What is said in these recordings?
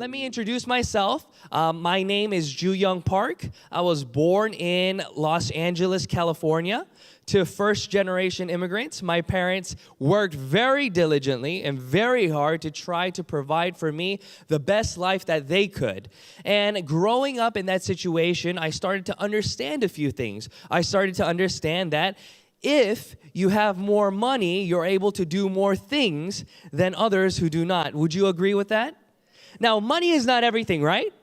Let me introduce myself. My name is Ju Young Park. I was born in Los Angeles, California, to first-generation immigrants. My parents worked very diligently and very hard to try to provide for me the best life that they could. And growing up in that situation, I started to understand a few things. I started to understand that if you have more money, you're able to do more things than others who do not. Would you agree with that? Now, money is not everything, right?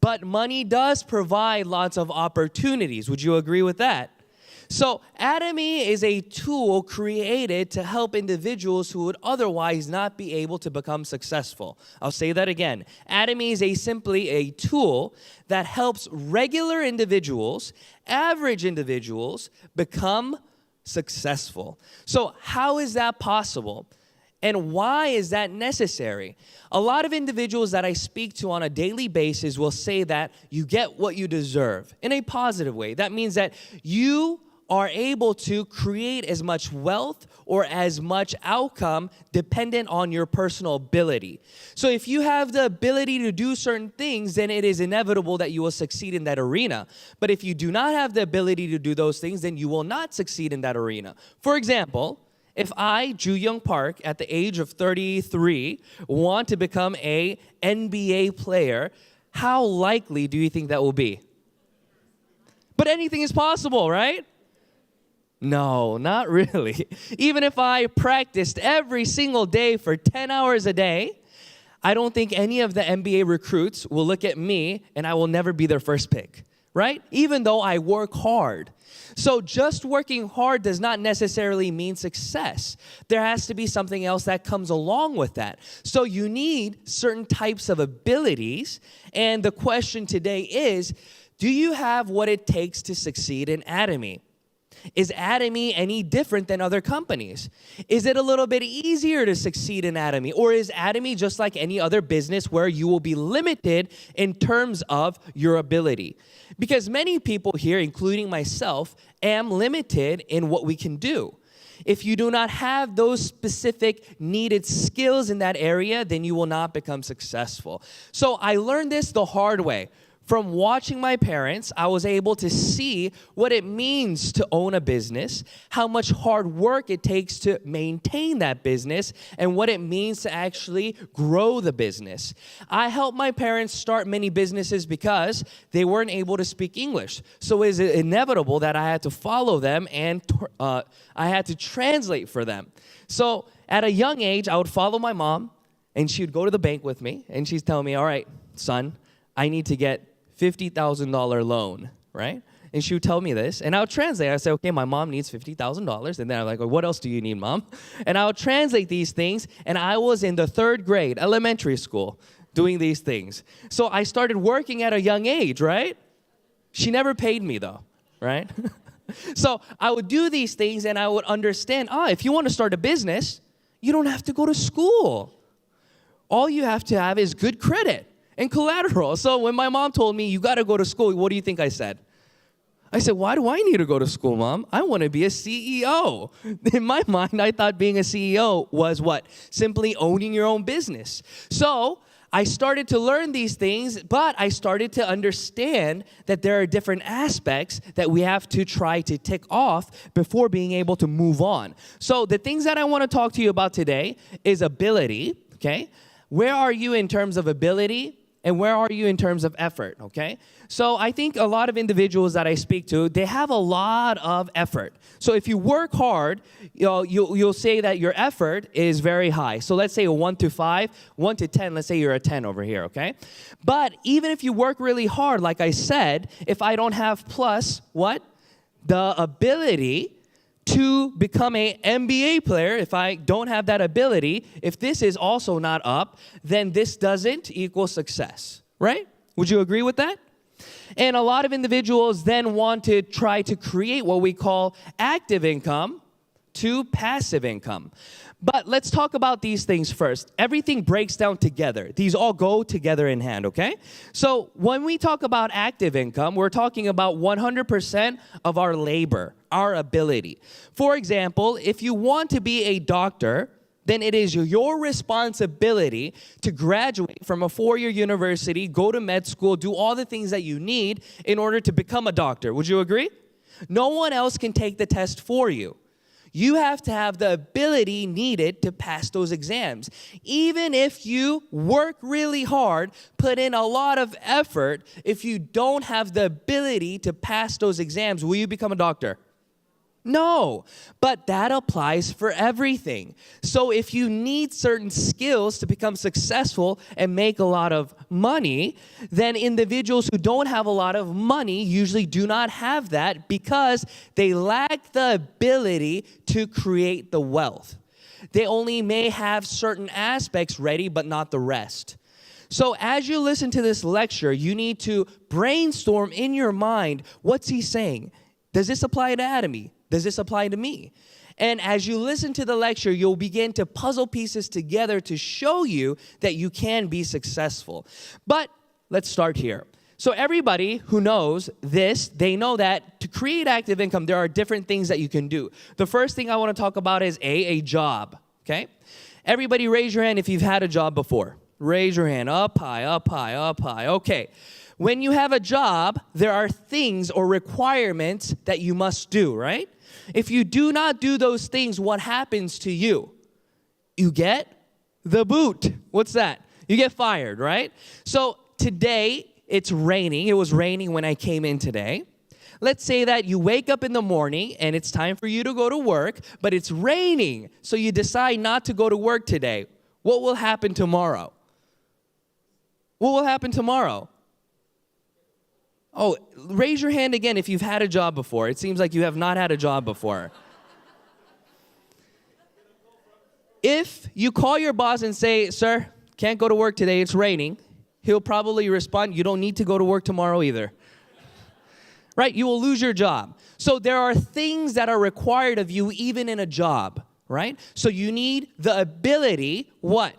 But money does provide lots of opportunities. Would you agree with that? So, Atomy is a tool created to help individuals who would otherwise not be able to become successful. I'll say that again. Atomy is simply a tool that helps regular individuals, average individuals, become successful. So, how is that possible? And why is that necessary? A lot of individuals that I speak to on a daily basis will say that you get what you deserve in a positive way. That means that you are able to create as much wealth or as much outcome dependent on your personal ability. So if you have the ability to do certain things, then it is inevitable that you will succeed in that arena. But if you do not have the ability to do those things, then you will not succeed in that arena. For example, if I, Ju Young Park, at the age of 33, want to become an NBA player, how likely do you think that will be? But anything is possible, right? No, not really. Even if I practiced every single day for 10 hours a day, I don't think any of the NBA recruits will look at me and I will never be their first pick, right? Even though I work hard. So just working hard does not necessarily mean success. There has to be something else that comes along with that. So you need certain types of abilities. And the question today is, do you have what it takes to succeed in Atomy? Is Atomy any different than other companies? Is it a little bit easier to succeed in Atomy? Or is Atomy just like any other business where you will be limited in terms of your ability? Because many people here, including myself, am limited in what we can do. If you do not have those specific needed skills in that area, then you will not become successful. So I learned this the hard way. From watching my parents, I was able to see what it means to own a business, how much hard work it takes to maintain that business, and what it means to actually grow the business. I helped my parents start many businesses because they weren't able to speak English. So it was inevitable that I had to follow them and I had to translate for them. So at a young age, I would follow my mom, and she would go to the bank with me, and she'd tell me, all right, son, I need to get $50,000 loan, right? And she would tell me this, and I would translate. I would say, okay, my mom needs $50,000. And then I'm like, well, what else do you need, mom? And I would translate these things, and I was in the 3rd grade, elementary school, doing these things. So I started working at a young age, right? She never paid me, though, right? So I would do these things, and I would understand, if you want to start a business, you don't have to go to school. All you have to have is good credit and collateral. So when my mom told me, you got to go to school, what do you think I said? I said, why do I need to go to school, Mom? I want to be a CEO. In my mind, I thought being a CEO was what? Simply owning your own business. So I started to learn these things, but I started to understand that there are different aspects that we have to try to tick off before being able to move on. So the things that I want to talk to you about today is ability, okay? Where are you in terms of ability? And where are you in terms of effort, okay? So I think a lot of individuals that I speak to, they have a lot of effort. So if you work hard, you'll say that your effort is very high. So let's say a 1 to 5, 1 to 10, let's say you're a 10 over here, okay? But even if you work really hard, like I said, if I don't have plus, what? The ability to become an NBA player, if I don't have that ability, if this is also not up, then this doesn't equal success, right? Would you agree with that? And a lot of individuals then want to try to create what we call active income to passive income. But let's talk about these things first. Everything breaks down together. These all go together in hand, okay? So when we talk about active income, we're talking about 100% of our labor, our ability. For example, if you want to be a doctor, then it is your responsibility to graduate from a 4-year university, go to med school, do all the things that you need in order to become a doctor. Would you agree? No one else can take the test for you. You have to have the ability needed to pass those exams. Even if you work really hard, put in a lot of effort, if you don't have the ability to pass those exams, will you become a doctor? No, but that applies for everything. So if you need certain skills to become successful and make a lot of money, then individuals who don't have a lot of money usually do not have that because they lack the ability to create the wealth. They only may have certain aspects ready, but not the rest. So as you listen to this lecture, you need to brainstorm in your mind, what's he saying? Does this apply to Atomy? Does this apply to me? And as you listen to the lecture, you'll begin to puzzle pieces together to show you that you can be successful. But let's start here. So everybody who knows this, they know that to create active income, there are different things that you can do. The first thing I want to talk about is a job, okay? Everybody raise your hand if you've had a job before. Raise your hand, up high, up high, up high. Okay. When you have a job, there are things or requirements that you must do, right? If you do not do those things, what happens to you? You get the boot. What's that? You get fired, right? So today, it's raining. It was raining when I came in today. Let's say that you wake up in the morning and it's time for you to go to work, but it's raining, so you decide not to go to work today. What will happen tomorrow? What will happen tomorrow? Oh, raise your hand again if you've had a job before. It seems like you have not had a job before. If you call your boss and say, sir, can't go to work today, it's raining, he'll probably respond, you don't need to go to work tomorrow either. Right? You will lose your job. So there are things that are required of you even in a job, right? So you need the ability, what?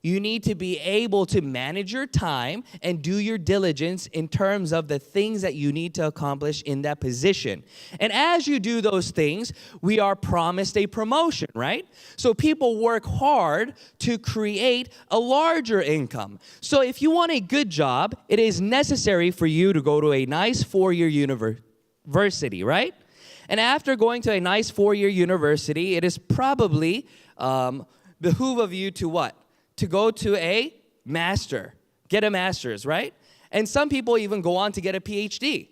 You need to be able to manage your time and do your diligence in terms of the things that you need to accomplish in that position. And as you do those things, we are promised a promotion, right? So people work hard to create a larger income. So if you want a good job, it is necessary for you to go to a nice 4-year university, right? And after going to a nice 4-year university, it is probably behoove of you to what? To go to a master, get a master's, right? And some people even go on to get a PhD.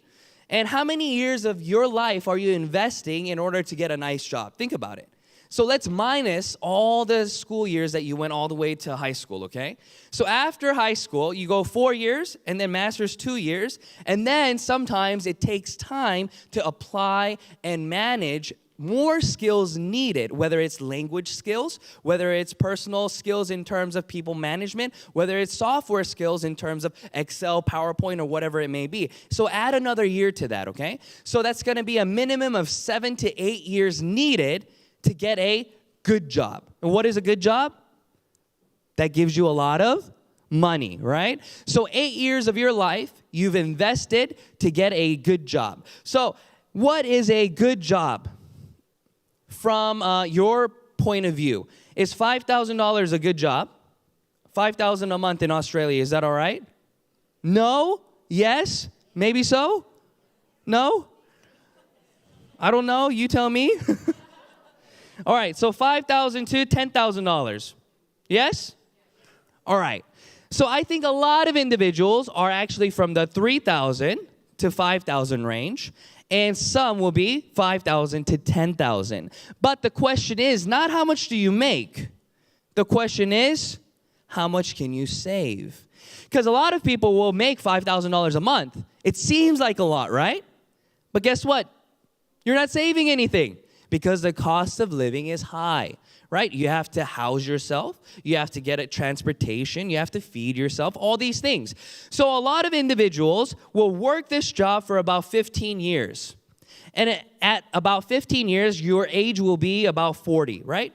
And how many years of your life are you investing in order to get a nice job? Think about it. So let's minus all the school years that you went all the way to high school, okay? So after high school, you go 4 years, and then master's 2 years, and then sometimes it takes time to apply and manage more skills needed, whether it's language skills, whether it's personal skills in terms of people management, whether it's software skills in terms of Excel, PowerPoint, or whatever it may be. So add another year to that, okay? So that's going to be a minimum of 7 to 8 years needed to get a good job. And what is a good job? That gives you a lot of money, right? So 8 years of your life you've invested to get a good job. So what is a good job? From your point of view, is $5,000 a good job? $5,000 a month in Australia, is that all right? No? Yes? Maybe so? No? I don't know, you tell me. All right, so $5,000 to $10,000. Yes? All right. So I think a lot of individuals are actually from the 3,000 to 5,000 range. And some will be 5,000 to 10,000. But the question is not how much do you make? The question is, how much can you save? Because a lot of people will make $5,000 a month. It seems like a lot, right? But guess what? You're not saving anything because the cost of living is high, right? You have to house yourself. You have to get a transportation. You have to feed yourself, all these things. So a lot of individuals will work this job for about 15 years. And at about 15 years, your age will be about 40, right?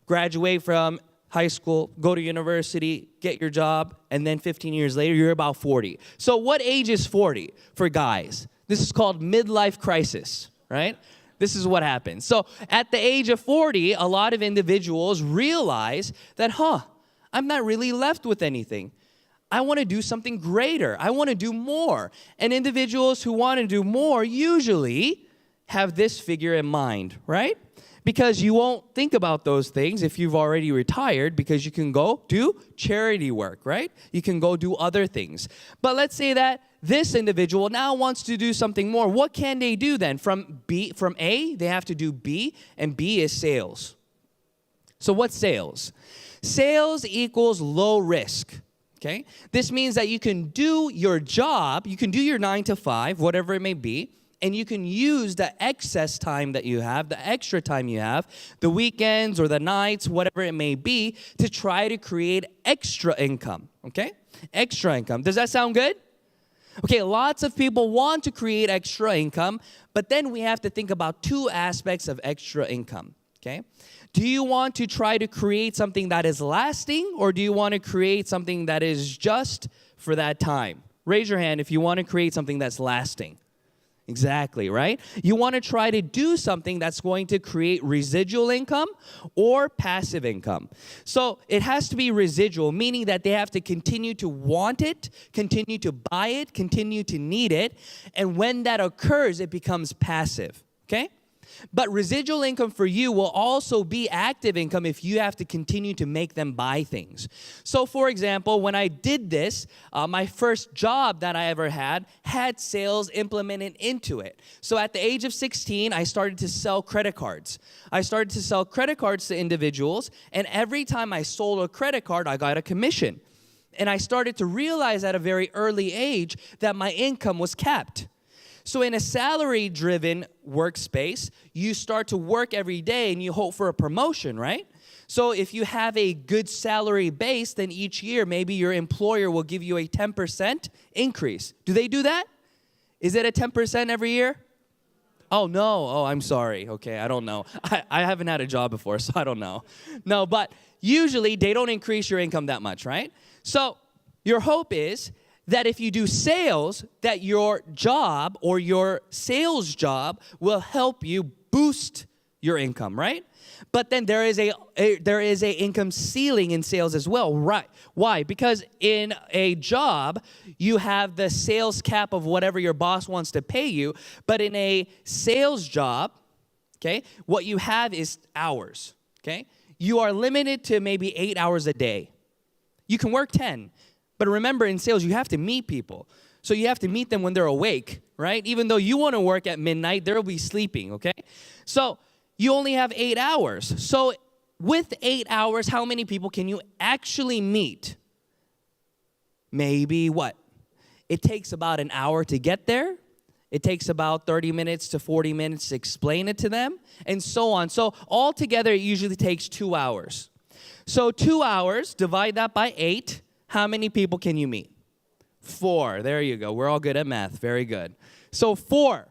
Graduate from high school, go to university, get your job, and then 15 years later, you're about 40. So what age is 40 for guys? This is called midlife crisis, right? This is what happens. So at the age of 40, a lot of individuals realize that, I'm not really left with anything. I want to do something greater. I want to do more. And individuals who want to do more usually have this figure in mind, right? Because you won't think about those things if you've already retired, because you can go do charity work, right? You can go do other things. But let's say that this individual now wants to do something more. What can they do then? From A, they have to do B, and B is sales. So what's sales? Sales equals low risk. Okay? This means that you can do your job, you can do your 9 to 5, whatever it may be, and you can use the excess time that you have, the extra time you have, the weekends or the nights, whatever it may be, to try to create extra income. Okay? Extra income. Does that sound good? Okay, lots of people want to create extra income, but then we have to think about two aspects of extra income. Okay? Do you want to try to create something that is lasting, or do you want to create something that is just for that time? Raise your hand if you want to create something that's lasting. Exactly, right? You want to try to do something that's going to create residual income or passive income. So it has to be residual, meaning that they have to continue to want it, continue to buy it, continue to need it, and when that occurs, it becomes passive, okay? But residual income for you will also be active income if you have to continue to make them buy things. So for example, when I did this, my first job that I ever had sales implemented into it. So at the age of 16, I started to sell credit cards. I started to sell credit cards to individuals, and every time I sold a credit card, I got a commission. And I started to realize at a very early age that my income was capped. So in a salary-driven workspace, you start to work every day and you hope for a promotion, right? So if you have a good salary base, then each year maybe your employer will give you a 10% increase. Do they do that? Is it a 10% every year? Oh, no. Oh, I'm sorry. Okay, I don't know. I haven't had a job before, so I don't know. No, but usually they don't increase your income that much, right? So your hope is that if you do sales, that your job or your sales job will help you boost your income, right? But then there is a income ceiling in sales as well, right? Why? Because in a job, you have the sales cap of whatever your boss wants to pay you, but in a sales job, okay, what you have is hours, okay? You are limited to maybe 8 hours a day. You can work 10. But remember, in sales, you have to meet people. So you have to meet them when they're awake, right? Even though you want to work at midnight, they'll be sleeping, okay? So you only have 8 hours. So with 8 hours, how many people can you actually meet? Maybe what? It takes about an hour to get there. It takes about 30 minutes to 40 minutes to explain it to them, and so on. So altogether, it usually takes 2 hours. So 2 hours, divide that by 8. How many people can you meet? 4. There you go. We're all good at math. Very good. So 4.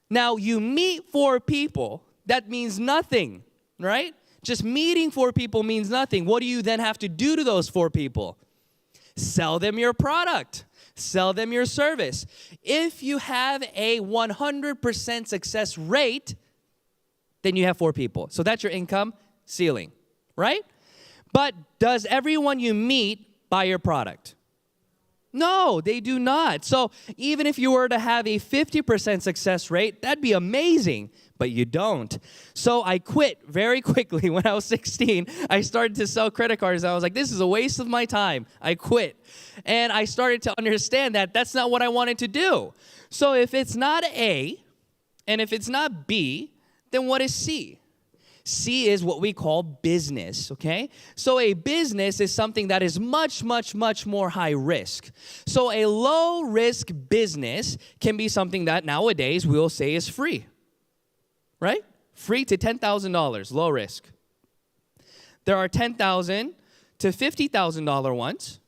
Now, you meet 4 people. That means nothing, right? Just meeting 4 people means nothing. What do you then have to do to those 4 people? Sell them your product. Sell them your service. If you have a 100% success rate, then you have 4 people. So that's your income ceiling, right? But does everyone you meet buy your product? No, they do not. So even if you were to have a 50% success rate, that'd be amazing, but you don't. So I quit very quickly when I was 16. I started to sell credit cards. I was like, this is a waste of my time. I quit. And I started to understand that that's not what I wanted to do. So if it's not A and if it's not B, then what is C? C is what we call business, okay? So a business is something that is much, much, much more high risk. So a low risk business can be something that nowadays we'll say is free, right? Free to $10,000, low risk. There are $10,000 to $50,000 ones,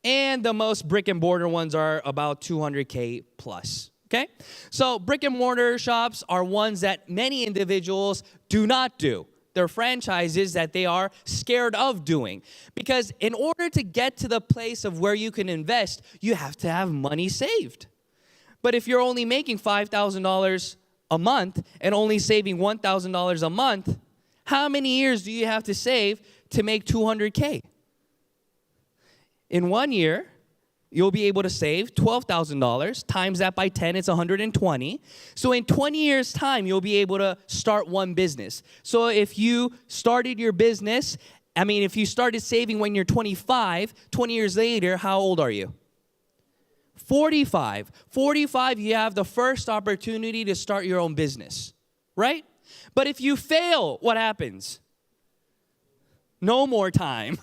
and the most brick and mortar ones are about $200K plus. Okay? So brick and mortar shops are ones that many individuals do not do. They're franchises that they are scared of doing. Because in order to get to the place of where you can invest, you have to have money saved. But if you're only making $5,000 a month and only saving $1,000 a month, how many years do you have to save to make $200K? In 1 year, you'll be able to save $12,000. Times that by 10, it's 120. So in 20 years' time, you'll be able to start one business. So if you started your business, if you started saving when you're 25, 20 years later, how old are you? 45. 45, you have the first opportunity to start your own business, right? But if you fail, what happens? No more time.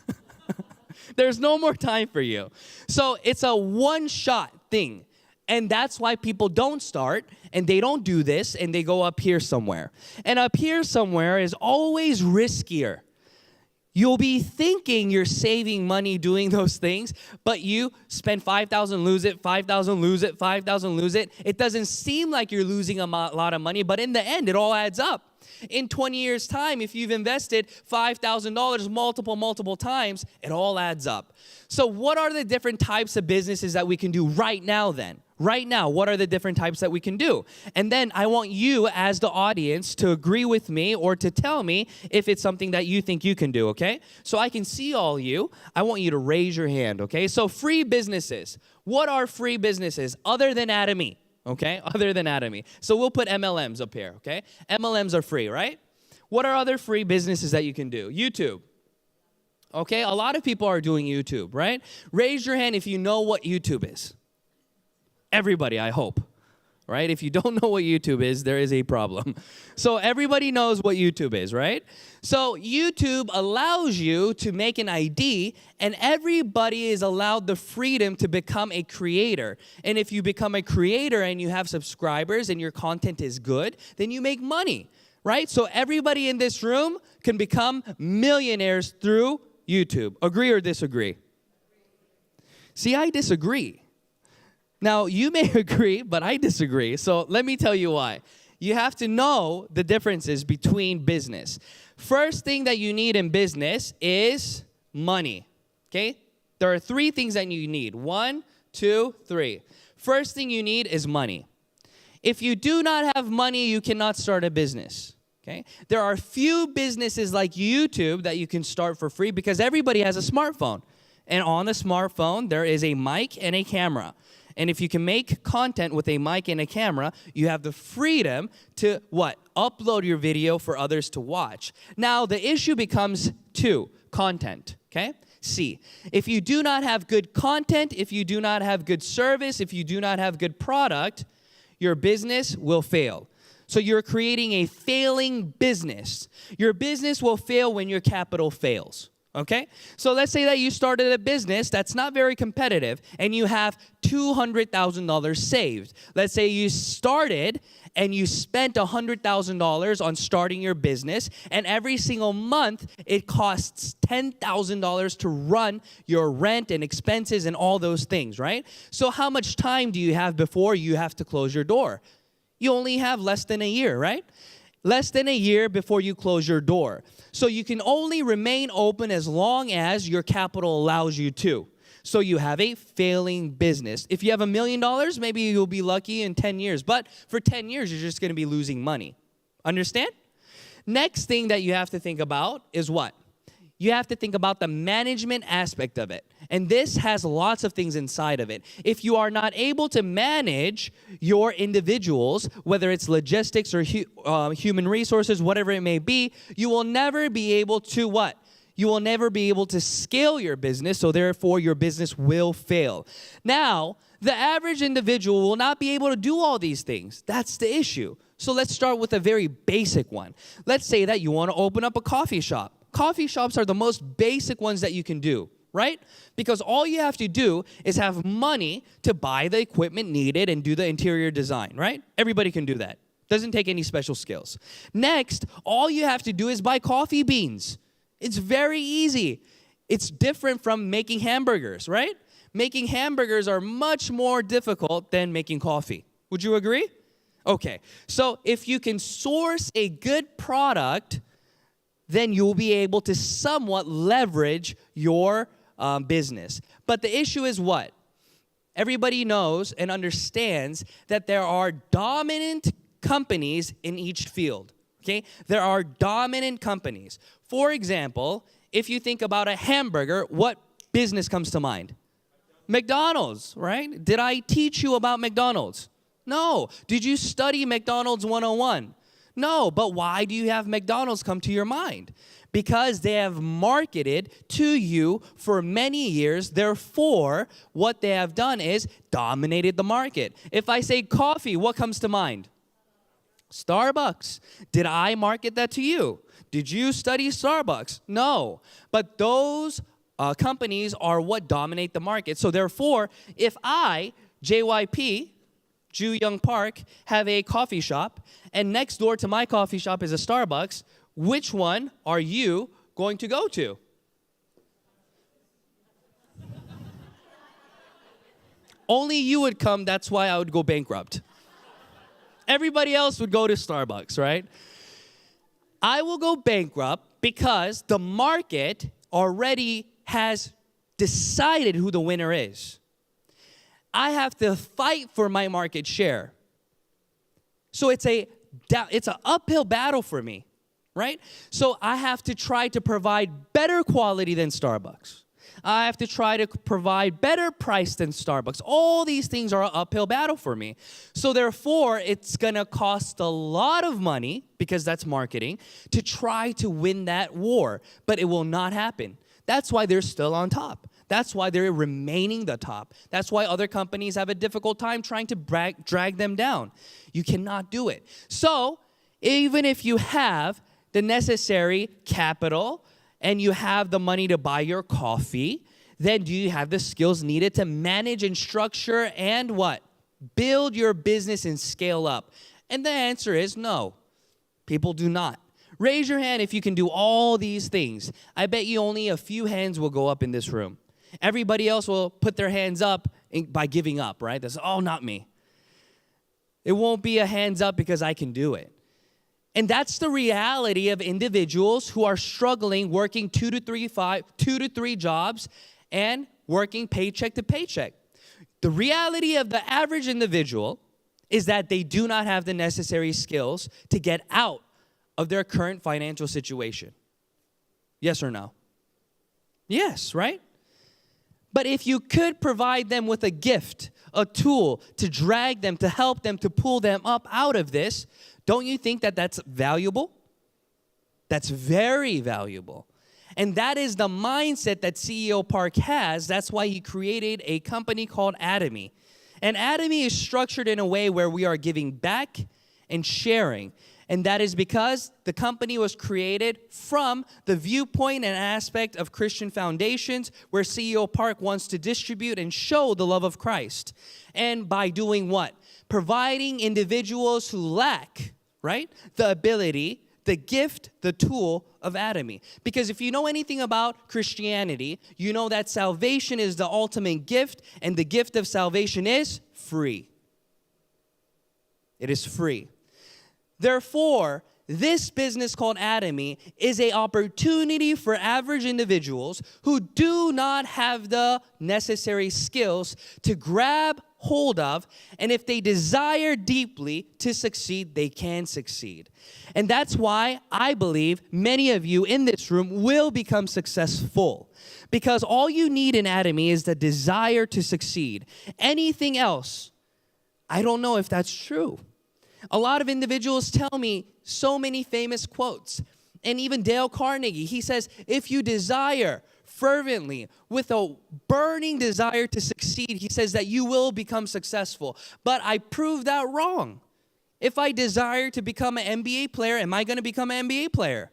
There's no more time for you. So it's a one-shot thing. And that's why people don't start, and they don't do this, and they go up here somewhere. And up here somewhere is always riskier. You'll be thinking you're saving money doing those things, but you spend 5,000, lose it, 5,000, lose it, 5,000, lose it. It doesn't seem like you're losing a lot of money, but in the end, it all adds up. In 20 years' time, if you've invested $5,000 multiple times, it all adds up. So what are the different types of businesses that we can do right now then? Right now, what are the different types that we can do? And then I want you as the audience to agree with me or to tell me if it's something that you think you can do, okay? So I can see all you. I want you to raise your hand, okay? So free businesses. What are free businesses other than Atomy? Okay, other than Atomy. So we'll put MLMs up here, okay? MLMs are free, right? What are other free businesses that you can do? YouTube. Okay, a lot of people are doing YouTube, right? Raise your hand if you know what YouTube is. Everybody, I hope, right? If you don't know what YouTube is, there is a problem. So everybody knows what YouTube is, right? So YouTube allows you to make an ID, and everybody is allowed the freedom to become a creator. And if you become a creator and you have subscribers and your content is good, then you make money, right? So everybody in this room can become millionaires through YouTube. Agree or disagree? See, I disagree. Now, you may agree, but I disagree. So let me tell you why. You have to know the differences between business. First thing that you need in business is money, okay? There are three things that you need. 1, 2, 3. First thing you need is money. If you do not have money, you cannot start a business, okay? There are few businesses like YouTube that you can start for free because everybody has a smartphone. And on the smartphone, there is a mic and a camera. And if you can make content with a mic and a camera, you have the freedom to, what? Upload your video for others to watch. Now, the issue becomes 2, content, okay? C, if you do not have good content, if you do not have good service, if you do not have good product, your business will fail. So you're creating a failing business. Your business will fail when your capital fails. Okay? So let's say that you started a business that's not very competitive and you have $200,000 saved. Let's say you started and you spent $100,000 on starting your business, and every single month it costs $10,000 to run your rent and expenses and all those things, right? So how much time do you have before you have to close your door? You only have less than a year, right? Less than a year before you close your door. So you can only remain open as long as your capital allows you to. So you have a failing business. If you have $1 million, maybe you'll be lucky in 10 years. But for 10 years, you're just going to be losing money. Understand? Next thing that you have to think about is what? You have to think about the management aspect of it. And this has lots of things inside of it. If you are not able to manage your individuals, whether it's logistics or human resources, whatever it may be, you will never be able to what? You will never be able to scale your business, so therefore your business will fail. Now, the average individual will not be able to do all these things. That's the issue. So let's start with a very basic one. Let's say that you want to open up a coffee shop. Coffee shops are the most basic ones that you can do, right? Because all you have to do is have money to buy the equipment needed and do the interior design, right? Everybody can do that. Doesn't take any special skills. Next, all you have to do is buy coffee beans. It's very easy. It's different from making hamburgers, right? Making hamburgers are much more difficult than making coffee. Would you agree? Okay, so if you can source a good product, then you'll be able to somewhat leverage your business. But the issue is what? Everybody knows and understands that there are dominant companies in each field. Okay? There are dominant companies. For example, if you think about a hamburger, what business comes to mind? McDonald's, right? Did I teach you about McDonald's? No. Did you study McDonald's 101? No. But why do you have McDonald's come to your mind? Because they have marketed to you for many years. Therefore, what they have done is dominated the market. If I say coffee, what comes to mind? Starbucks. Did I market that to you? Did you study Starbucks? No. But those companies are what dominate the market. So therefore, if I, JYP, Ju Young Park, have a coffee shop, and next door to my coffee shop is a Starbucks, which one are you going to go to? Only you would come, that's why I would go bankrupt. Everybody else would go to Starbucks, right? I will go bankrupt because the market already has decided who the winner is. I have to fight for my market share. So it's an uphill battle for me, right? So I have to try to provide better quality than Starbucks. I have to try to provide better price than Starbucks. All these things are an uphill battle for me. So therefore, it's going to cost a lot of money, because that's marketing, to try to win that war. But it will not happen. That's why they're still on top. That's why they're remaining the top. That's why other companies have a difficult time trying to drag them down. You cannot do it. So even if you have the necessary capital, and you have the money to buy your coffee, then do you have the skills needed to manage and structure and what? Build your business and scale up. And the answer is no. People do not. Raise your hand if you can do all these things. I bet you only a few hands will go up in this room. Everybody else will put their hands up by giving up, right? That's, oh, not me. It won't be a hands up because I can do it. And that's the reality of individuals who are struggling, working 2 to 3 jobs and working paycheck to paycheck. The reality of the average individual is that they do not have the necessary skills to get out of their current financial situation. Yes or no? Yes, right? But if you could provide them with a gift, a tool to drag them, to help them, to pull them up out of this, don't you think that that's valuable? That's very valuable. And that is the mindset that CEO Park has. That's why he created a company called Atomy. And Atomy is structured in a way where we are giving back and sharing. And that is because the company was created from the viewpoint and aspect of Christian foundations, where CEO Park wants to distribute and show the love of Christ. And by doing what? Providing individuals who lack, right, the ability, the gift, the tool of Atomy. Because if you know anything about Christianity, you know that salvation is the ultimate gift, and the gift of salvation is free. It is free. Therefore, this business called Atomy is an opportunity for average individuals who do not have the necessary skills to grab hold of, and if they desire deeply to succeed, they can succeed. And that's why I believe many of you in this room will become successful, because all you need in Atomy is the desire to succeed. Anything else, I don't know if that's true. A lot of individuals tell me so many famous quotes. And even Dale Carnegie, he says, if you desire fervently, with a burning desire to succeed, he says that you will become successful. But I proved that wrong. If I desire to become an NBA player, am I going to become an NBA player?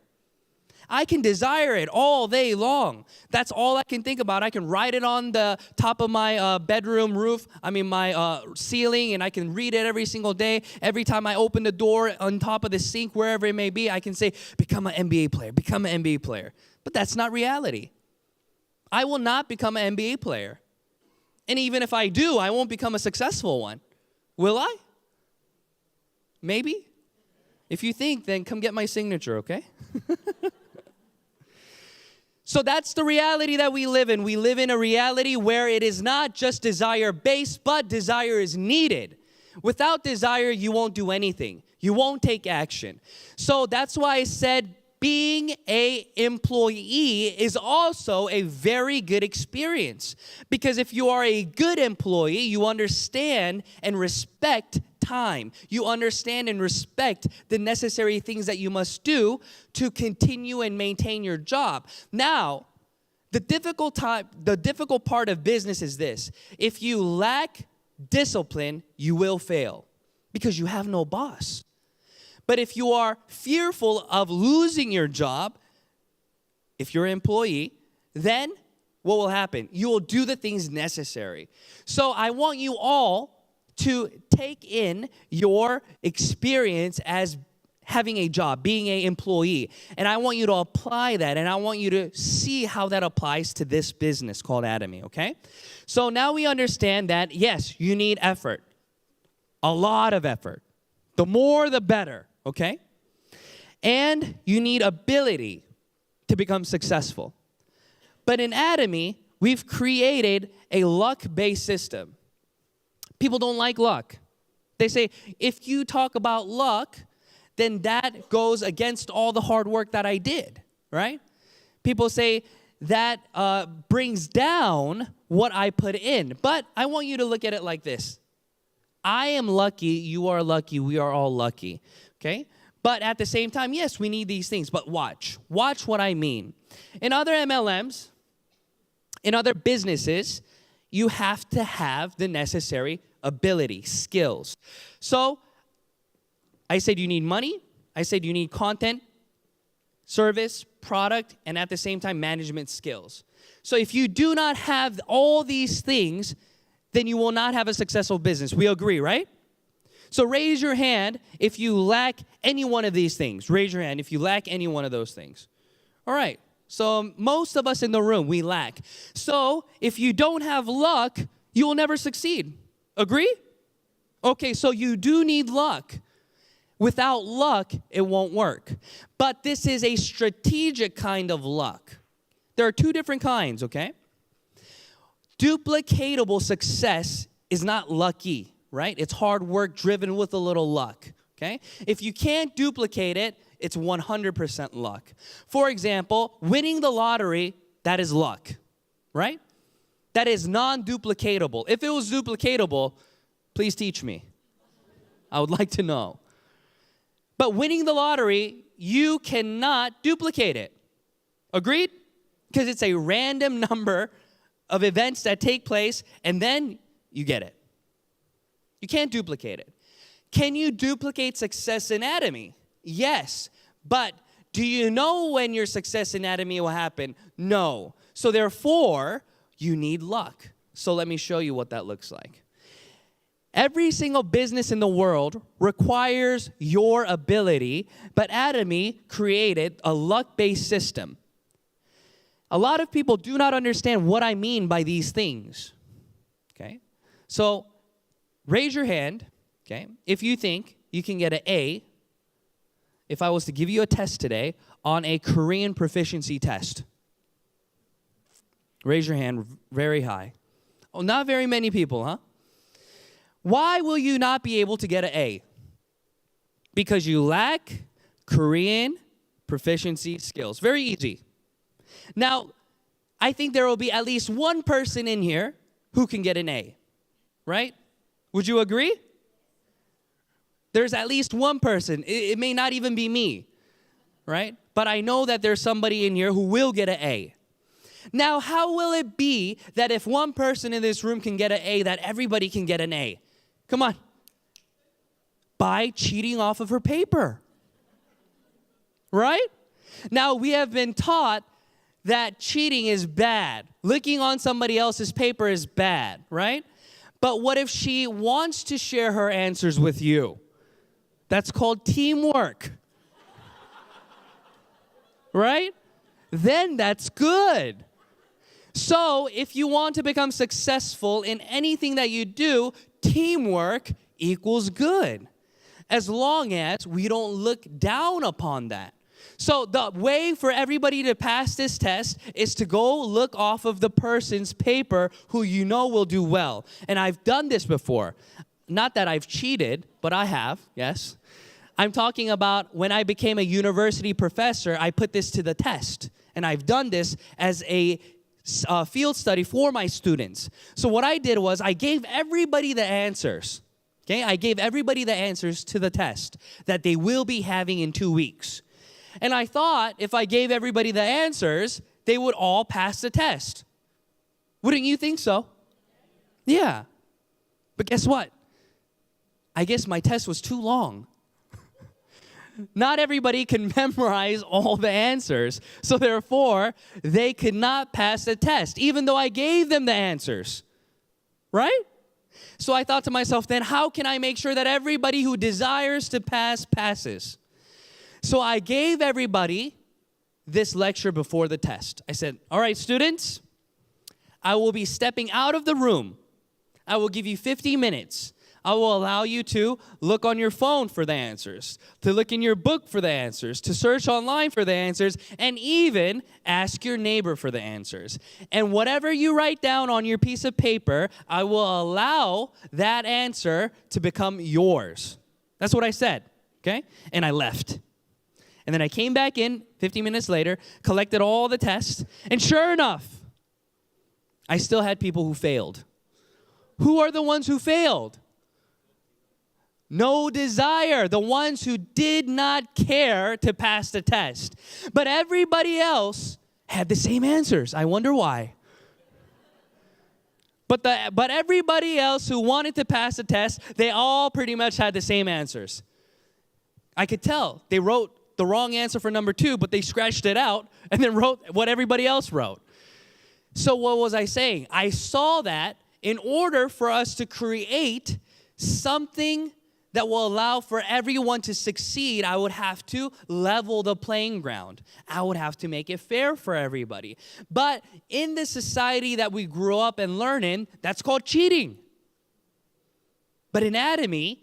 I can desire it all day long. That's all I can think about. I can write it on the top of my bedroom roof, my ceiling, and I can read it every single day. Every time I open the door on top of the sink, wherever it may be, I can say, become an NBA player, become an NBA player. But that's not reality. I will not become an NBA player. And even if I do, I won't become a successful one. Will I? Maybe. If you think, then come get my signature, okay? So that's the reality that we live in. We live in a reality where it is not just desire-based, but desire is needed. Without desire, you won't do anything. You won't take action. So that's why I said being an employee is also a very good experience. Because if you are a good employee, you understand and respect time. You understand and respect the necessary things that you must do to continue and maintain your job. Now, the difficult part of business is this. If you lack discipline, you will fail because you have no boss. But if you are fearful of losing your job, if you're an employee, then what will happen? You will do the things necessary. So I want you all to take in your experience as having a job, being an employee. And I want you to apply that, and I want you to see how that applies to this business called Atomy, okay? So now we understand that, yes, you need effort. A lot of effort. The more, the better. Okay? And you need ability to become successful. But in Atomy, we've created a luck-based system. People don't like luck. They say, if you talk about luck, then that goes against all the hard work that I did, right? People say that brings down what I put in. But I want you to look at it like this. I am lucky, you are lucky, we are all lucky. Okay? But at the same time, yes, we need these things. But watch. Watch what I mean. In other MLMs, in other businesses, you have to have the necessary ability, skills. So I said you need money. I said you need content, service, product, and at the same time, management skills. So if you do not have all these things, then you will not have a successful business. We agree, right? So raise your hand if you lack any one of these things. Raise your hand if you lack any one of those things. All right. So most of us in the room, we lack. So if you don't have luck, you will never succeed. Agree? Okay, so you do need luck. Without luck, it won't work. But this is a strategic kind of luck. There are two different kinds, okay? Duplicatable success is not lucky. Right? It's hard work driven with a little luck, okay? If you can't duplicate it, it's 100% luck. For example, winning the lottery, that is luck, right? That is non-duplicatable. If it was duplicatable, please teach me. I would like to know. But winning the lottery, you cannot duplicate it. Agreed? Because it's a random number of events that take place, and then you get it. You can't duplicate it. Can you duplicate success in Atomy? Yes. But do you know when your success in Atomy will happen? No. So therefore, you need luck. So let me show you what that looks like. Every single business in the world requires your ability, but Atomy created a luck-based system. A lot of people do not understand what I mean by these things. Okay? So raise your hand, okay, if you think you can get an A, if I was to give you a test today on a Korean proficiency test. Raise your hand very high. Oh, not very many people, huh? Why will you not be able to get an A? Because you lack Korean proficiency skills. Very easy. Now, I think there will be at least one person in here who can get an A, right? Would you agree? There's at least one person. It may not even be me, right? But I know that there's somebody in here who will get an A. Now, how will it be that if one person in this room can get an A, that everybody can get an A? Come on. By cheating off of her paper. Right? Now, we have been taught that cheating is bad. Looking on somebody else's paper is bad, right? But what if she wants to share her answers with you? That's called teamwork. Right? Then that's good. So if you want to become successful in anything that you do, teamwork equals good. As long as we don't look down upon that. So the way for everybody to pass this test is to go look off of the person's paper who you know will do well. And I've done this before. Not that I've cheated, but I have, yes. I'm talking about when I became a university professor, I put this to the test. And I've done this as a field study for my students. So what I did was I gave everybody the answers. Okay, I gave everybody the answers to the test that they will be having in 2 weeks. And I thought if I gave everybody the answers, they would all pass the test. Wouldn't you think so? Yeah. But guess what? I guess my test was too long. Not everybody can memorize all the answers. So therefore, they could not pass the test, even though I gave them the answers. Right? So I thought to myself then, how can I make sure that everybody who desires to pass, passes? So I gave everybody this lecture before the test. I said, all right, students, I will be stepping out of the room. I will give you 50 minutes. I will allow you to look on your phone for the answers, to look in your book for the answers, to search online for the answers, and even ask your neighbor for the answers. And whatever you write down on your piece of paper, I will allow that answer to become yours. That's what I said, okay? And I left. And then I came back in 50 minutes later, collected all the tests, and sure enough, I still had people who failed. Who are the ones who failed? No desire, the ones who did not care to pass the test. But everybody else had the same answers. I wonder why. But everybody else who wanted to pass the test, they all pretty much had the same answers. I could tell. They wrote the wrong answer for number 2, but they scratched it out and then wrote what everybody else wrote. So what was I saying? I saw that in order for us to create something that will allow for everyone to succeed, I would have to level the playing ground. I would have to make it fair for everybody. But in the society that we grew up and learn in, that's called cheating. But in Atomy,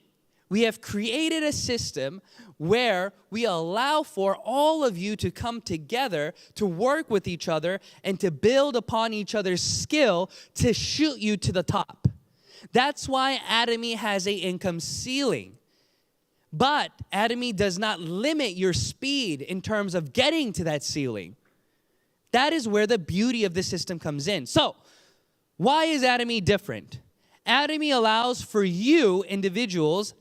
we have created a system where we allow for all of you to come together, to work with each other, and to build upon each other's skill to shoot you to the top. That's why Atomy has an income ceiling. But Atomy does not limit your speed in terms of getting to that ceiling. That is where the beauty of the system comes in. So, why is Atomy different? Atomy allows for you, individuals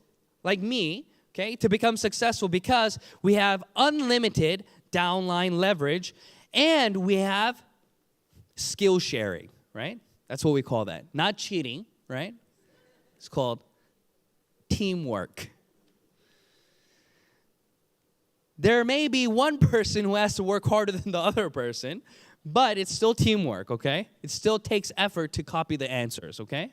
like me, okay, to become successful because we have unlimited downline leverage and we have skill sharing, right? That's what we call that. Not cheating. Right? It's called teamwork. There may be one person who has to work harder than the other person, but it's still teamwork, okay? It still takes effort to copy the answers, okay?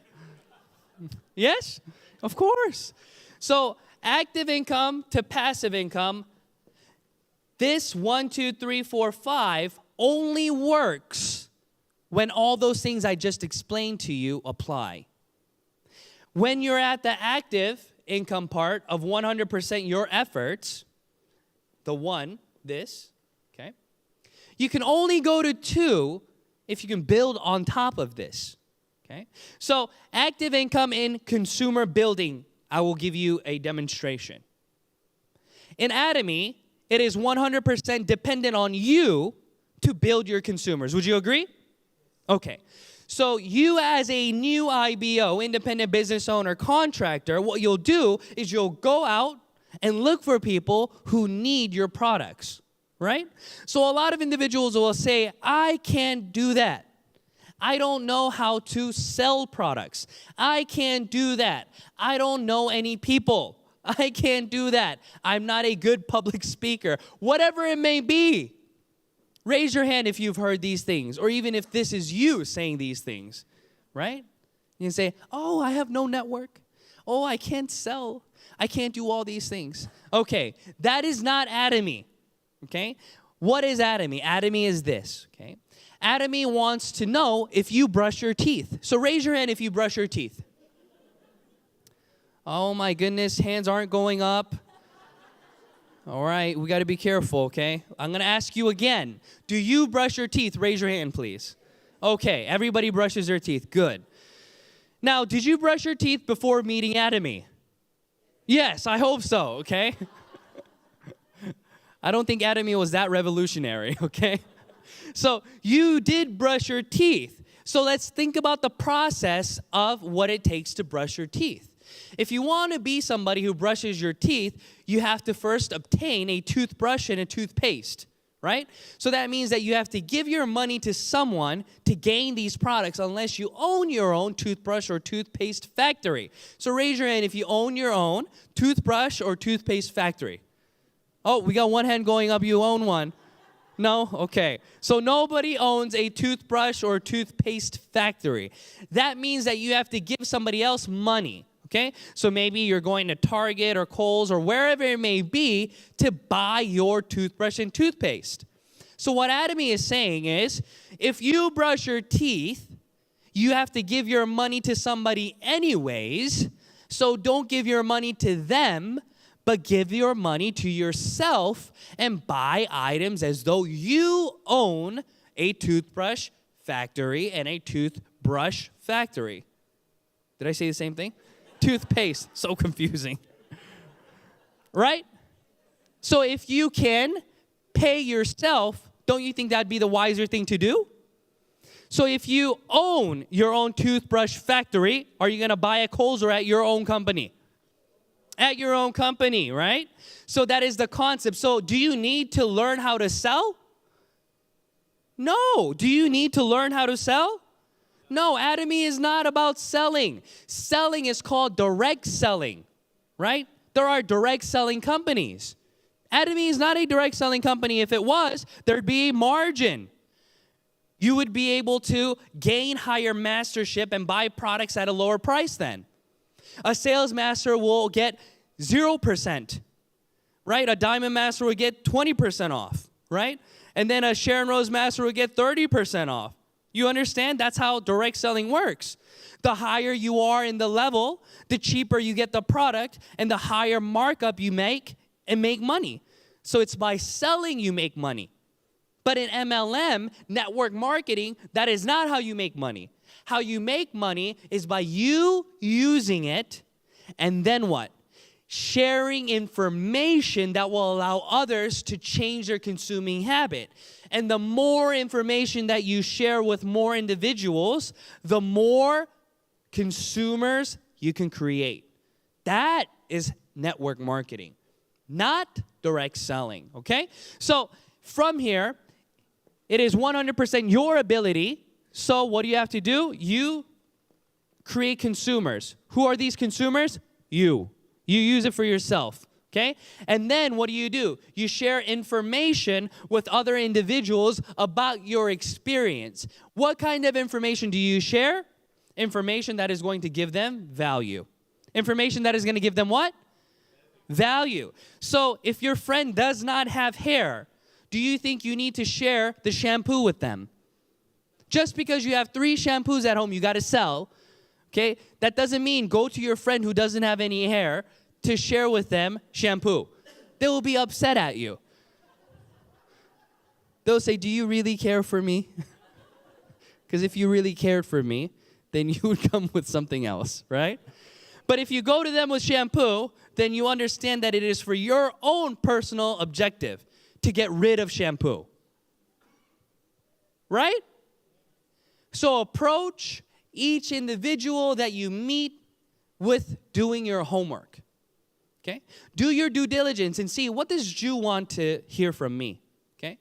Yes? Of course. So, active income to passive income, this 1, 2, 3, 4, 5 only works when all those things I just explained to you apply. When you're at the active income part of 100% your efforts, the 1, this, okay, you can only go to 2 if you can build on top of this, okay? So active income in consumer building, I will give you a demonstration. In Atomy, it is 100% dependent on you to build your consumers. Would you agree? Okay. So you as a new IBO, independent business owner, contractor, what you'll do is you'll go out and look for people who need your products, right? So a lot of individuals will say, I can't do that. I don't know how to sell products. I can't do that. I don't know any people. I can't do that. I'm not a good public speaker. Whatever it may be. Raise your hand if you've heard these things, or even if this is you saying these things, right? You can say, oh, I have no network. Oh, I can't sell. I can't do all these things. Okay, that is not Atomy, okay? What is Atomy? Atomy is this, okay? Atomy wants to know if you brush your teeth. So raise your hand if you brush your teeth. Oh my goodness, hands aren't going up. All right, we got to be careful, okay? I'm going to ask you again. Do you brush your teeth? Raise your hand, please. Okay, everybody brushes their teeth. Good. Now, did you brush your teeth before meeting Atomy? Yes, I hope so, okay? I don't think Atomy was that revolutionary, okay? So you did brush your teeth. So let's think about the process of what it takes to brush your teeth. If you want to be somebody who brushes your teeth, you have to first obtain a toothbrush and a toothpaste, right? So that means that you have to give your money to someone to gain these products unless you own your own toothbrush or toothpaste factory. So raise your hand if you own your own toothbrush or toothpaste factory. Oh, we got one hand going up. You own one. No? Okay. So nobody owns a toothbrush or toothpaste factory. That means that you have to give somebody else money. Okay? So maybe you're going to Target or Kohl's or wherever it may be to buy your toothbrush and toothpaste. So what Atomy is saying is, if you brush your teeth, you have to give your money to somebody anyways. So don't give your money to them, but give your money to yourself and buy items as though you own a toothbrush factory and a toothbrush factory. Did I say the same thing? Toothpaste, so confusing. Right? So if you can pay yourself, don't you think that'd be the wiser thing to do? So if you own your own toothbrush factory, are you going to buy at Kohl's or at your own company? At your own company, right? So that is the concept. So do you need to learn how to sell? No. Do you need to learn how to sell? No, Atomy is not about selling. Selling is called direct selling, right? There are direct selling companies. Atomy is not a direct selling company. If it was, there'd be a margin. You would be able to gain higher mastership and buy products at a lower price then. A sales master will get 0%, right? A diamond master will get 20% off, right? And then a Sharon Rose master will get 30% off. You understand? That's how direct selling works. The higher you are in the level, the cheaper you get the product, and the higher markup you make and make money. So it's by selling you make money. But in MLM, network marketing, that is not how you make money. How you make money is by you using it, and then what? Sharing information that will allow others to change their consuming habit. And the more information that you share with more individuals, the more consumers you can create. That is network marketing, not direct selling, okay? So from here, it is 100% your ability. So what do you have to do? You create consumers. Who are these consumers? You. You use it for yourself, okay? And then what do? You share information with other individuals about your experience. What kind of information do you share? Information that is going to give them value. Information that is going to give them what? Value. So if your friend does not have hair, do you think you need to share the shampoo with them? Just because you have 3 shampoos at home you got to sell, okay, that doesn't mean go to your friend who doesn't have any hair to share with them shampoo. They will be upset at you. They'll say, do you really care for me? Because if you really cared for me, then you would come with something else, right? But if you go to them with shampoo, then you understand that it is for your own personal objective to get rid of shampoo. Right? So approach each individual that you meet with doing your homework. Okay? Do your due diligence and see, what does Jew want to hear from me? Okay?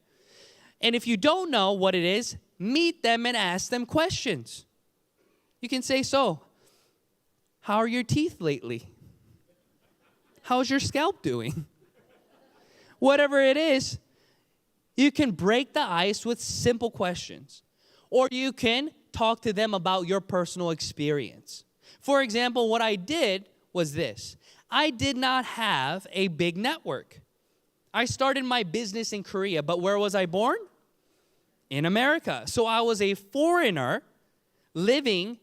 And if you don't know what it is, meet them and ask them questions. You can say, so, how are your teeth lately? How's your scalp doing? Whatever it is, you can break the ice with simple questions. Or you can talk to them about your personal experience. For example, what I did was this. I did not have a big network. I started my business in Korea, but where was I born? In America. So I was a foreigner living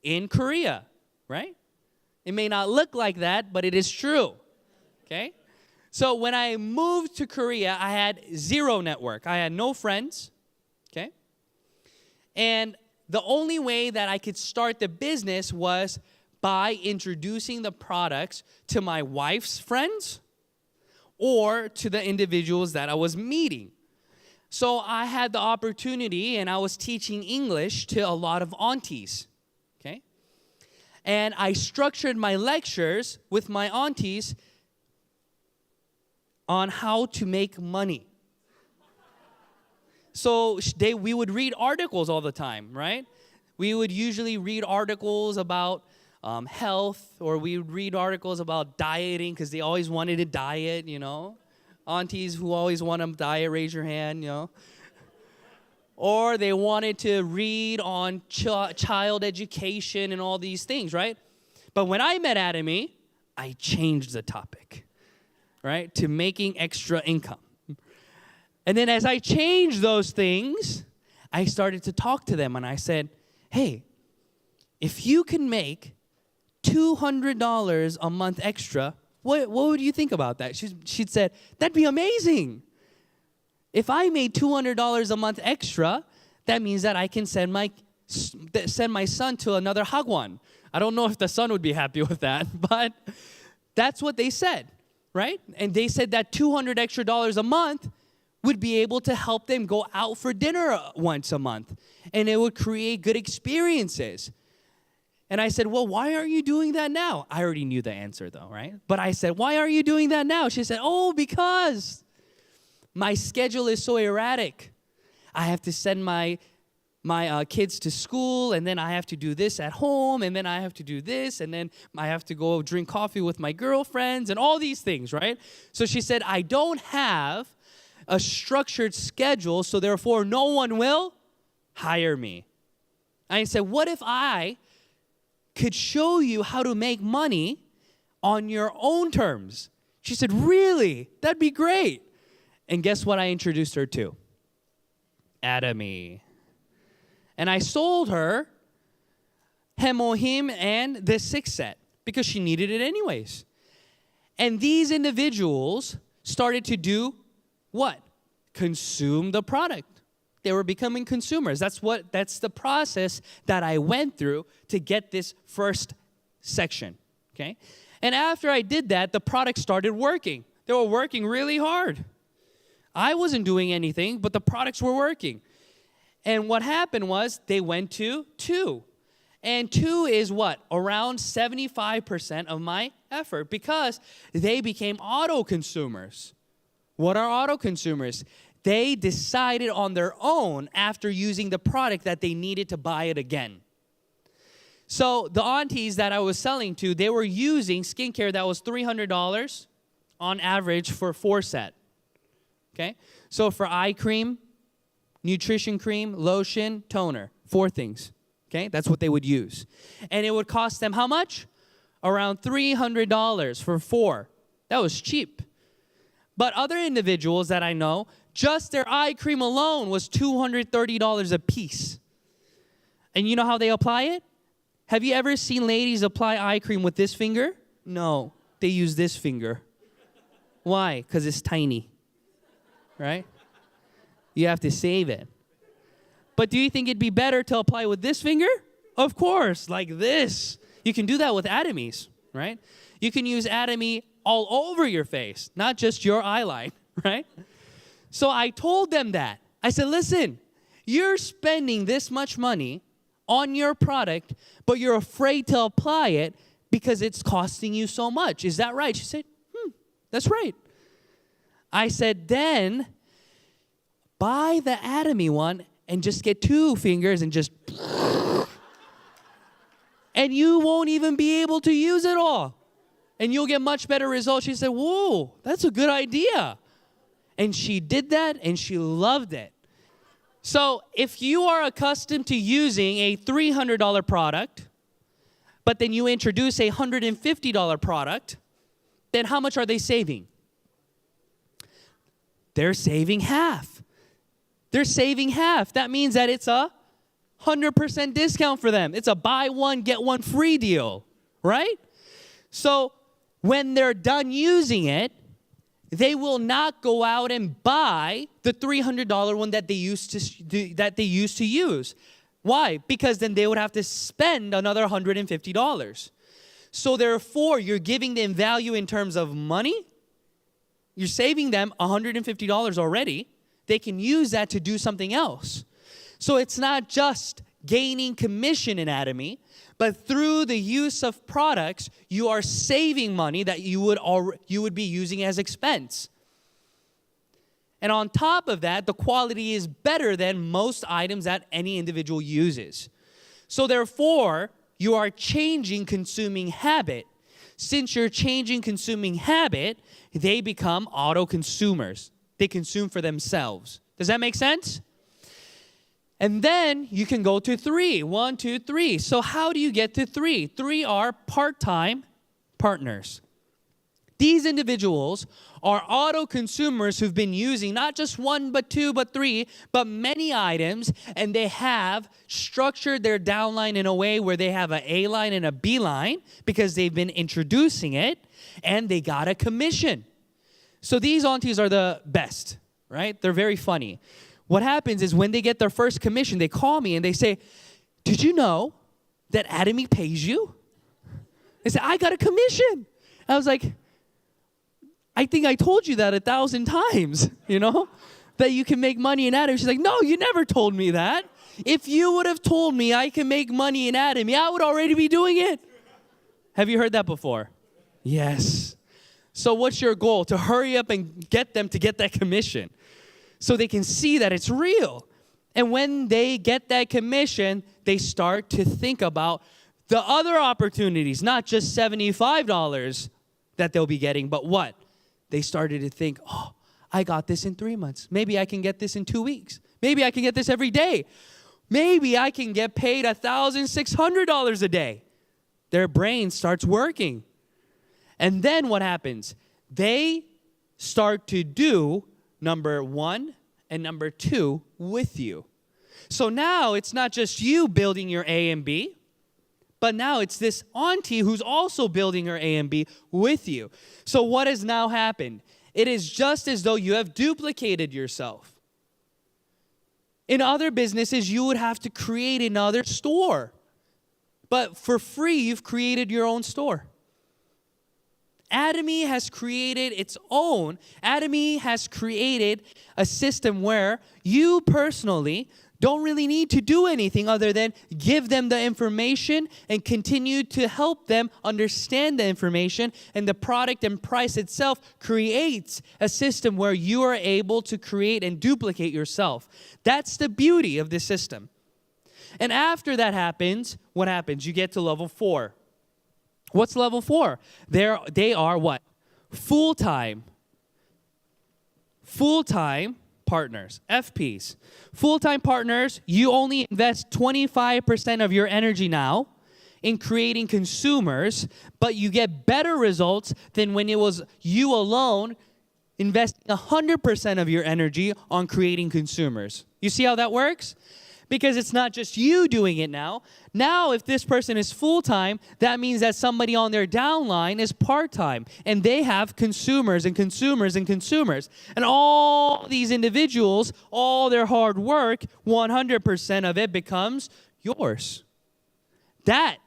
in Korea, right? It may not look like that, but it is true, okay? So when I moved to Korea, I had 0 network. I had no friends, okay? And the only way that I could start the business was by introducing the products to my wife's friends or to the individuals that I was meeting. So I had the opportunity, and I was teaching English to a lot of aunties, okay? And I structured my lectures with my aunties on how to make money. So we would read articles all the time, right? We would usually read articles about health, or we would read articles about dieting because they always wanted to diet, you know. Aunties who always want to diet, raise your hand, you know. Or they wanted to read on child education and all these things, right? But when I met Atomy, I changed the topic, right, to making extra income. And then as I changed those things, I started to talk to them, and I said, hey, if you can make $200 a month extra, what would you think about that? She'd said, that'd be amazing. If I made $200 a month extra, that means that I can send my son to another hagwon. I don't know if the son would be happy with that, but that's what they said, right? And they said that $200 extra a month would be able to help them go out for dinner once a month, and it would create good experiences. And I said, well, why aren't you doing that now? I already knew the answer, though, right? But I said, why aren't you doing that now? She said, oh, because my schedule is so erratic. I have to send my kids to school, and then I have to do this at home, and then I have to do this, and then I have to go drink coffee with my girlfriends, and all these things, right? So she said, I don't have a structured schedule, so therefore no one will hire me. I said, what if I could show you how to make money on your own terms? She said, really? That'd be great. And guess what I introduced her to? Atomy. And I sold her Hemohim and the 6 set because she needed it anyways. And these individuals started to do what? Consume the product. They were becoming consumers. That's the process that I went through to get this first section, okay? And after I did that, the product started working. They were working really hard. I wasn't doing anything, but the products were working. And what happened was they went to 2. And 2 is what? Around 75% of my effort because they became auto consumers. What are auto consumers? They decided on their own after using the product that they needed to buy it again. So the aunties that I was selling to, they were using skincare that was $300 on average for 4 set. Okay? So for eye cream, nutrition cream, lotion, toner, 4 things. Okay? That's what they would use. And it would cost them how much? Around $300 for 4. That was cheap. But other individuals that I know, just their eye cream alone was $230 a piece. And you know how they apply it? Have you ever seen ladies apply eye cream with this finger? No, they use this finger. Why? Because it's tiny, right? You have to save it. But do you think it'd be better to apply with this finger? Of course, like this. You can do that with Atomys, right? You can use Atomy all over your face, not just your eyeline, right? So I told them that. I said, listen, you're spending this much money on your product, but you're afraid to apply it because it's costing you so much. Is that right? She said, that's right. I said, then buy the Atomy one and just get 2 fingers and just, and you won't even be able to use it all. And you'll get much better results. She said, whoa, that's a good idea. And she did that, and she loved it. So if you are accustomed to using a $300 product, but then you introduce a $150 product, then how much are they saving? They're saving half. They're saving half. That means that it's a 100% discount for them. It's a buy one, get one free deal, right? So when they're done using it, they will not go out and buy the $300 one that they used to use. Why? Because then they would have to spend another $150. So therefore, you're giving them value in terms of money, you're saving them $150 already. They can use that to do something else. So it's not just gaining commission in Atomy, but through the use of products, you are saving money that you would be using as expense. And on top of that, the quality is better than most items that any individual uses. So therefore, you are changing consuming habit. Since you're changing consuming habit, they become auto-consumers. They consume for themselves. Does that make sense? And then you can go to 3. 1, 2, 3. So how do you get to 3? 3 are part-time partners. These individuals are auto-consumers who've been using not just 1, but 2, but 3, but many items, and they have structured their downline in a way where they have an A line and a B line because they've been introducing it, and they got a commission. So these aunties are the best, right? They're very funny. What happens is when they get their first commission, they call me and they say, "Did you know that Atomy pays you?" They say, "I got a commission." I was like, "I think I told you that 1,000 times, that you can make money in Atomy." She's like, "No, you never told me that. If you would have told me I can make money in Atomy, I would already be doing it." Have you heard that before? Yes. So what's your goal? To hurry up and get them to get that commission so they can see that it's real. And when they get that commission, they start to think about the other opportunities, not just $75 that they'll be getting, but what? They started to think, "Oh, I got this in 3 months. Maybe I can get this in 2 weeks. Maybe I can get this every day. Maybe I can get paid $1,600 a day." Their brain starts working. And then what happens? They start to do number 1 and number 2 with you. So now it's not just you building your A and B, but now it's this auntie who's also building her A and B with you. So what has now happened? It is just as though you have duplicated yourself. In other businesses, you would have to create another store. But for free, you've created your own store. Atomy has created its own. Atomy has created a system where you personally don't really need to do anything other than give them the information and continue to help them understand the information, and the product and price itself creates a system where you are able to create and duplicate yourself. That's the beauty of this system. And after that happens, what happens? You get to level 4. What's level 4? They are what? Full-time partners, FPs. Full-time partners, you only invest 25% of your energy now in creating consumers, but you get better results than when it was you alone investing 100% of your energy on creating consumers. You see how that works? Because it's not just you doing it now. Now, if this person is full-time, that means that somebody on their downline is part-time. And they have consumers and consumers and consumers. And all these individuals, all their hard work, 100% of it becomes yours. That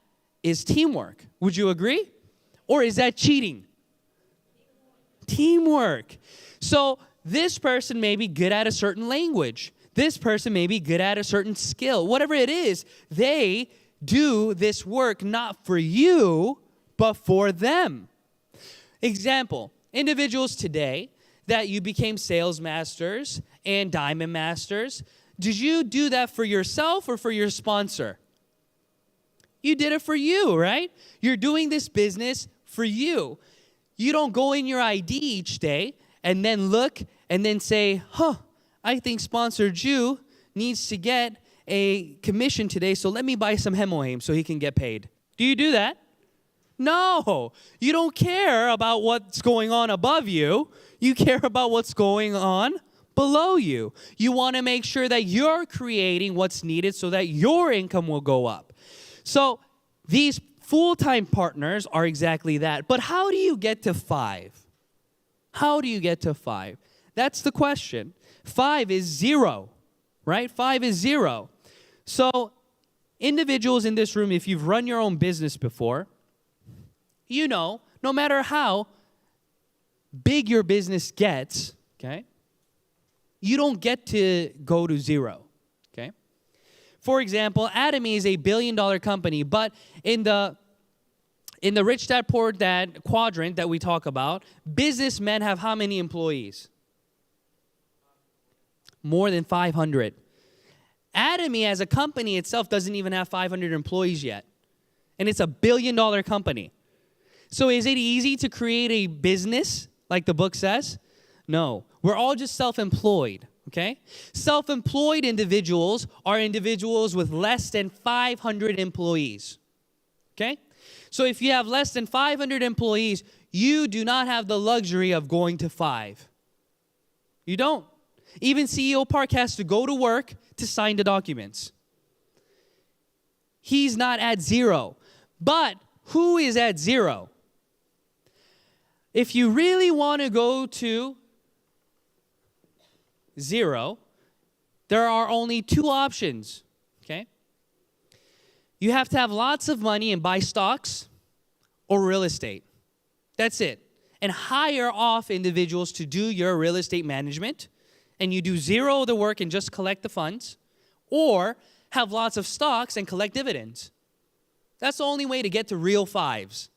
is teamwork. Would you agree? Or is that cheating? Teamwork. So this person may be good at a certain language. This person may be good at a certain skill. Whatever it is, they do this work not for you, but for them. Example, individuals today that you became sales masters and diamond masters, did you do that for yourself or for your sponsor? You did it for you, right? You're doing this business for you. You don't go in your ID each day and then look and then say, I think sponsor Jew needs to get a commission today, so let me buy some Hemoaim so he can get paid. Do you do that? No. You don't care about what's going on above you. You care about what's going on below you. You want to make sure that you're creating what's needed so that your income will go up. So these full-time partners are exactly that. But how do you get to 5? How do you get to 5? That's the question. 5 is 0, right? 5 is 0. So individuals in this room, if you've run your own business before, you know, no matter how, big your business gets, okay, you don't get to go to zero, okay? For example, Atomy is a billion-dollar company, but in the Rich Dad, Poor Dad quadrant that we talk about, businessmen have how many employees? More than 500. Atomy as a company itself doesn't even have 500 employees yet. And it's a billion-dollar company. So is it easy to create a business like the book says? No. We're all just self-employed, okay? Self-employed individuals are individuals with less than 500 employees, okay? So if you have less than 500 employees, you do not have the luxury of going to 5. You don't. Even CEO Park has to go to work to sign the documents. He's not at 0. But who is at 0? If you really want to go to 0, there are only 2 options, okay? You have to have lots of money and buy stocks or real estate. That's it. And hire off individuals to do your real estate management, and you do 0 of the work and just collect the funds, or have lots of stocks and collect dividends. That's the only way to get to real 5s.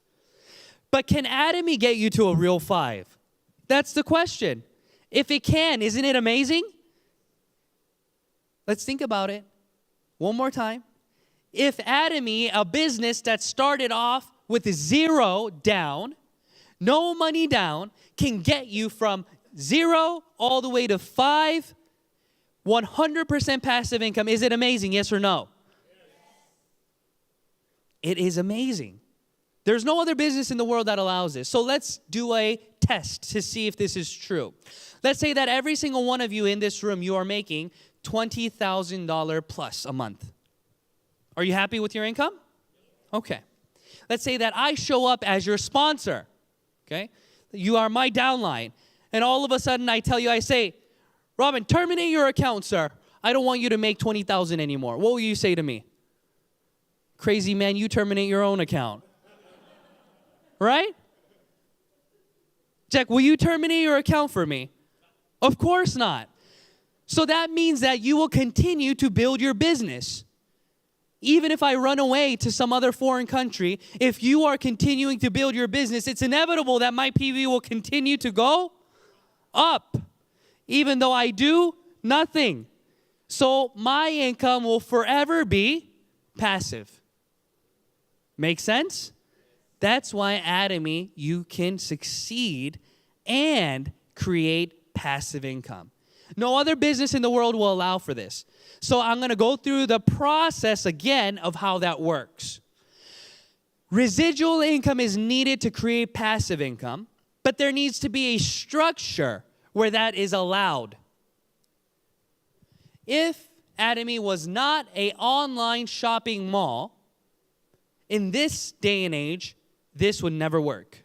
But can Atomy get you to a real 5? That's the question. If it can, isn't it amazing? Let's think about it one more time. If Atomy, a business that started off with 0 down, no money down, can get you from 0 all the way to 5, 100% passive income, is it amazing, yes or no? Yes. It is amazing. There's no other business in the world that allows this. So let's do a test to see if this is true. Let's say that every single one of you in this room, you are making $20,000 plus a month. Are you happy with your income? Okay. Let's say that I show up as your sponsor, okay? You are my downline. And all of a sudden I tell you, I say, Robin, terminate your account, sir. I don't want you to make $20,000 anymore. What will you say to me? Crazy man, you terminate your own account. Right? Jack, will you terminate your account for me? Of course not. So that means that you will continue to build your business. Even if I run away to some other foreign country, if you are continuing to build your business, it's inevitable that my PV will continue to go up. Even though I do nothing. So my income will forever be passive. Make sense? That's why Atomy, you can succeed and create passive income. No other business in the world will allow for this. So I'm going to go through the process again of how that works. Residual income is needed to create passive income, but there needs to be a structure where that is allowed. If Atomy was not an online shopping mall, in this day and age, this would never work.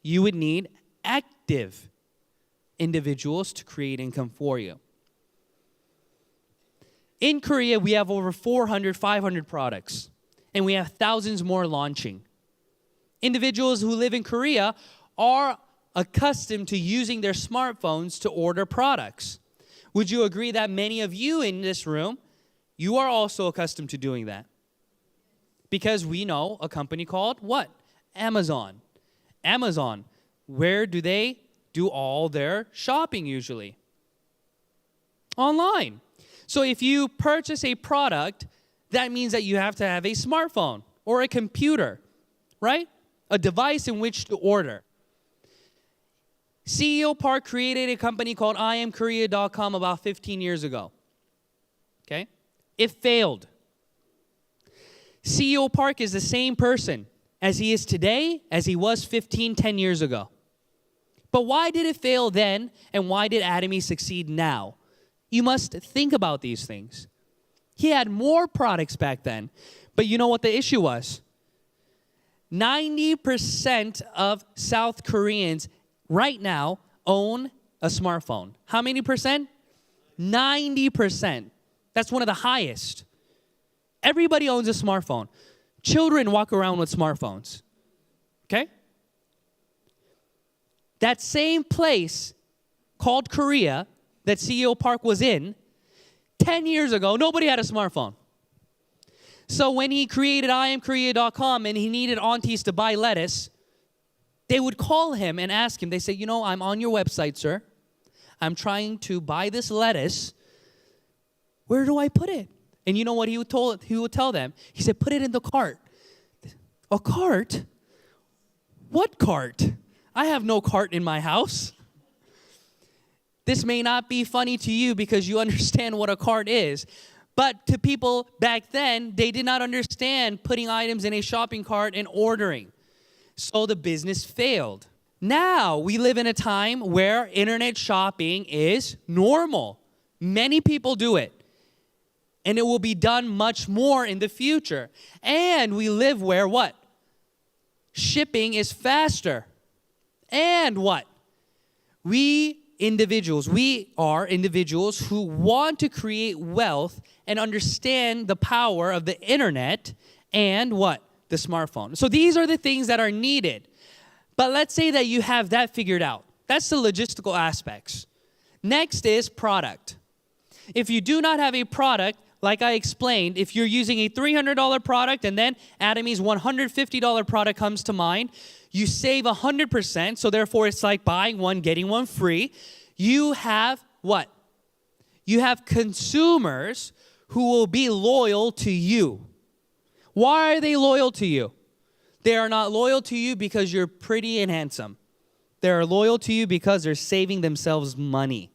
You would need active individuals to create income for you. In Korea, we have over 400, 500 products, and we have thousands more launching. Individuals who live in Korea are accustomed to using their smartphones to order products. Would you agree that many of you in this room, you are also accustomed to doing that? Because we know a company called what? Amazon. Amazon, where do they do all their shopping usually? Online. So if you purchase a product, that means that you have to have a smartphone or a computer, right? A device in which to order. CEO Park created a company called IamKorea.com about 15 years ago. Okay? It failed. CEO Park is the same person as he is today as he was 10 years ago. But why did it fail then, and why did Atomy succeed now? You must think about these things. He had more products back then, but you know what the issue was? 90% of South Koreans right now own a smartphone. How many percent? 90%. That's one of the highest. Everybody owns a smartphone. Children walk around with smartphones. Okay? That same place called Korea that CEO Park was in, 10 years ago, nobody had a smartphone. So when he created IamKorea.com and he needed aunties to buy lettuce, they would call him and ask him. They say, I'm on your website, sir. I'm trying to buy this lettuce. Where do I put it? And you know what he would tell them? He said, put it in the cart. A cart? What cart? I have no cart in my house. This may not be funny to you because you understand what a cart is. But to people back then, they did not understand putting items in a shopping cart and ordering. So the business failed. Now we live in a time where internet shopping is normal. Many people do it. And it will be done much more in the future. And we live where what? Shipping is faster. And what? We are individuals who want to create wealth and understand the power of the internet and what? The smartphone. So these are the things that are needed. But let's say that you have that figured out. That's the logistical aspects. Next is product. If you do not have a product, like I explained, if you're using a $300 product and then Atomy's $150 product comes to mind, you save 100%, so therefore it's like buying one, getting one free. You have what? You have consumers who will be loyal to you. Why are they loyal to you? They are not loyal to you because you're pretty and handsome. They are loyal to you because they're saving themselves money.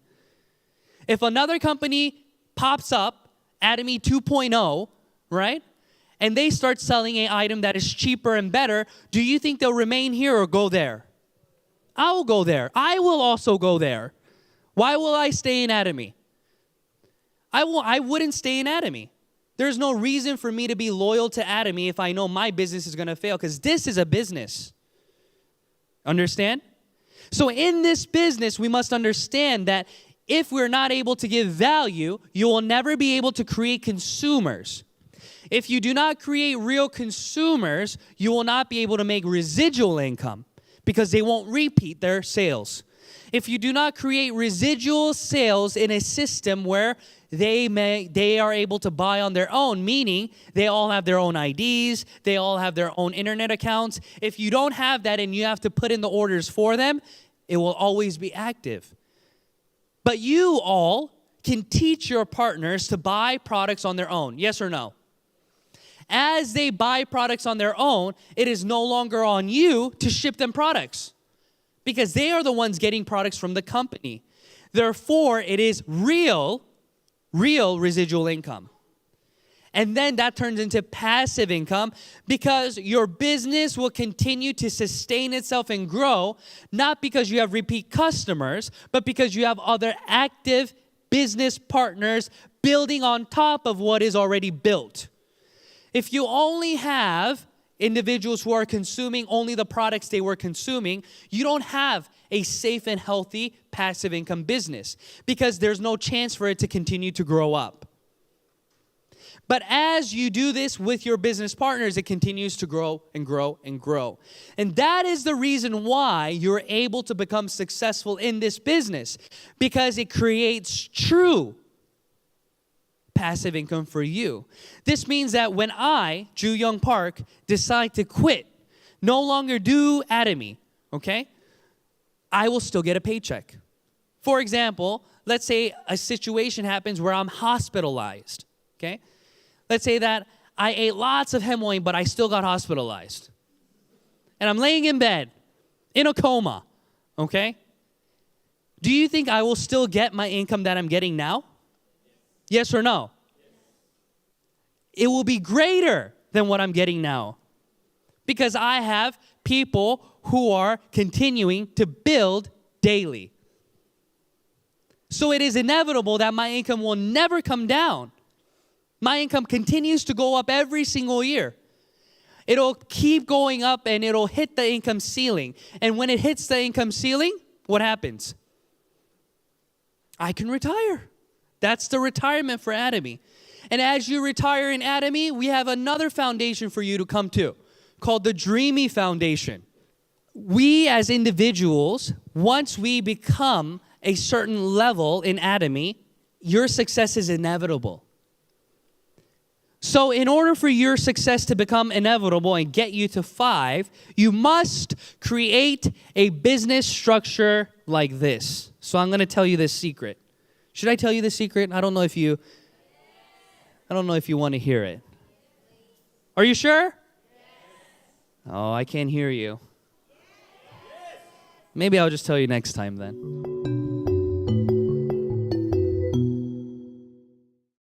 If another company pops up, Atomy 2.0, right? And they start selling an item that is cheaper and better, do you think they'll remain here or go there? I will go there. I will also go there. Why will I stay in Atomy? I wouldn't stay in Atomy. There's no reason for me to be loyal to Atomy if I know my business is going to fail, because this is a business. Understand? So in this business, we must understand that if we're not able to give value, you will never be able to create consumers. If you do not create real consumers, you will not be able to make residual income because they won't repeat their sales. If you do not create residual sales in a system where they are able to buy on their own, meaning they all have their own IDs, they all have their own internet accounts. If you don't have that and you have to put in the orders for them, it will always be active. But you all can teach your partners to buy products on their own. Yes or no? As they buy products on their own, it is no longer on you to ship them products because they are the ones getting products from the company. Therefore, it is real residual income. And then that turns into passive income because your business will continue to sustain itself and grow, not because you have repeat customers, but because you have other active business partners building on top of what is already built. If you only have individuals who are consuming only the products they were consuming, you don't have a safe and healthy passive income business because there's no chance for it to continue to grow up. But as you do this with your business partners, it continues to grow and grow and grow. And that is the reason why you're able to become successful in this business, because it creates true passive income for you. This means that when I, Ju Young Park, decide to quit, no longer do Atomy, okay, I will still get a paycheck. For example, let's say a situation happens where I'm hospitalized, okay? Let's say that I ate lots of Hemoin, but I still got hospitalized. And I'm laying in bed, in a coma, okay? Do you think I will still get my income that I'm getting now? Yes or no? It will be greater than what I'm getting now because I have people who are continuing to build daily. So it is inevitable that my income will never come down. My income continues to go up every single year. It'll keep going up and it'll hit the income ceiling. And when it hits the income ceiling, what happens? I can retire. That's the retirement for Atomy. And as you retire in Atomy, we have another foundation for you to come to called the Dreamy Foundation. we as individuals, once we become a certain level in Atomy, your success is inevitable. So in order for your success to become inevitable and get you to 5, you must create a business structure like this. So I'm going to tell you this secret. Should I tell you the secret? I don't know if you want to hear it. Are you sure? Oh, I can't hear you. Maybe I'll just tell you next time then.